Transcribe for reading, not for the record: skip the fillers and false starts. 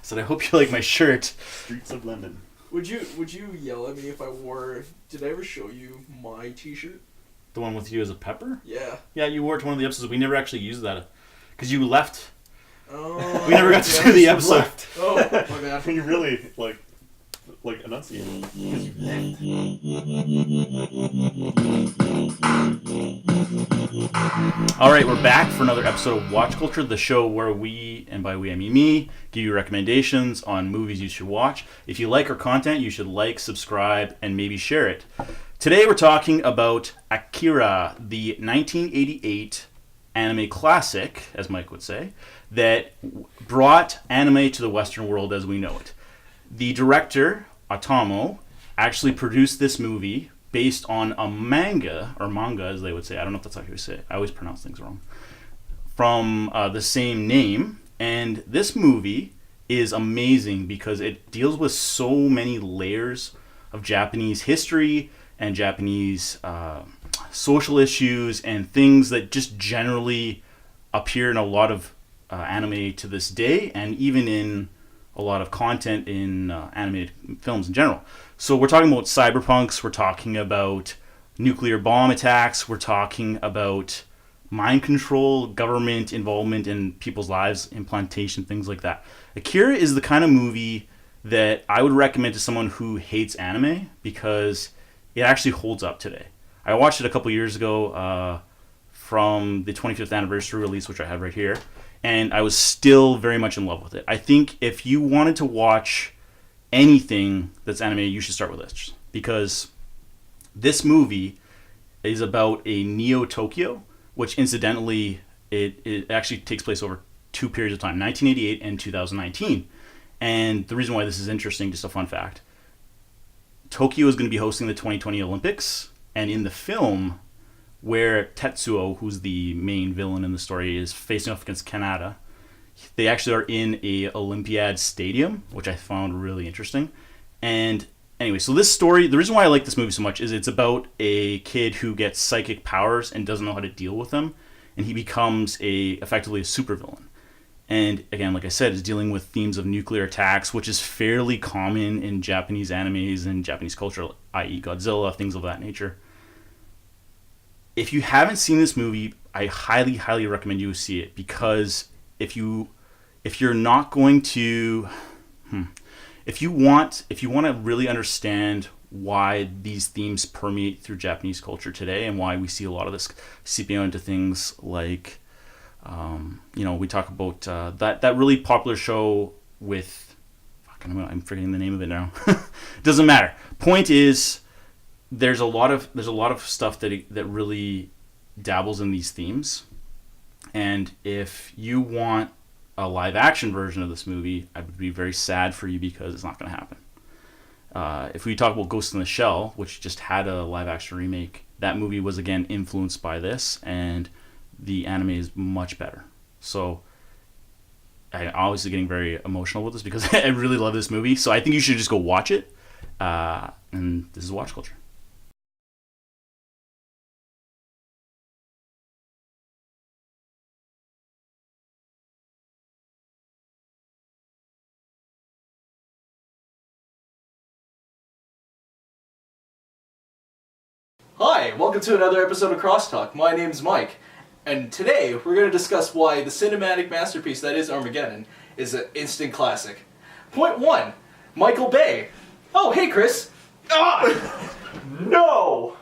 said, I hope you like my shirt. Streets of London. Would you yell at me if I wore? Did I ever show you my T-shirt? The one with you as a pepper? Yeah. Yeah, you wore it to one of the episodes. We never actually used that because you left. Oh. We never got to do the episode. Left. Oh, my bad. You really like enunciate. All right, we're back for another episode of Watch Culture, the show where we, and by we I mean me, give you recommendations on movies you should watch. If you like our content, you should like, subscribe, and maybe share it. Today we're talking about Akira, the 1988 anime classic, as Mike would say, that brought anime to the Western world as we know it. The director, Otomo, actually produced this movie based on a manga, or manga as they would say, I don't know if that's how you would say it, I always pronounce things wrong, from the same name. And this movie is amazing because it deals with so many layers of Japanese history and Japanese social issues and things that just generally appear in a lot of anime to this day, and even in a lot of content in animated films in general. So we're talking about cyberpunks, we're talking about nuclear bomb attacks, we're talking about mind control, government involvement in people's lives, implantation, things like that. Akira is the kind of movie that I would recommend to someone who hates anime because it actually holds up today. I watched it a couple years ago from the 25th anniversary release, which I have right here, and I was still very much in love with it. I think if you wanted to watch anything that's anime, you should start with this, because this movie is about a Neo-Tokyo, which incidentally, it actually takes place over two periods of time, 1988 and 2019. And the reason why this is interesting, just a fun fact, Tokyo is going to be hosting the 2020 Olympics, and in the film, where Tetsuo, who's the main villain in the story, is facing off against Kanata, they actually are in a Olympiad stadium, which I found really interesting. And anyway, so this story, the reason why I like this movie so much is it's about a kid who gets psychic powers and doesn't know how to deal with them, and he becomes effectively a supervillain. And again, like I said, is dealing with themes of nuclear attacks, which is fairly common in Japanese animes and Japanese culture, i.e. Godzilla, things of that nature. If you haven't seen this movie, I highly, highly recommend you see it, because if you're not going to, if you want to really understand why these themes permeate through Japanese culture today and why we see a lot of this seeping into things like, we talk about that really popular show with, I'm forgetting the name of it now. Doesn't matter. Point is, there's a lot of stuff that really dabbles in these themes, and if you want a live action version of this movie, I would be very sad for you because it's not going to happen. If we talk about Ghost in the Shell, which just had a live action remake, that movie was again influenced by this, and the anime is much better. So I'm obviously getting very emotional with this because I really love this movie. So I think you should just go watch it. And this is Watch Culture. Hi, welcome to another episode of Crosstalk. My name's Mike, and today we're going to discuss why the cinematic masterpiece that is Armageddon is an instant classic. Point 1, Michael Bay. Oh, hey Chris. Ah! No!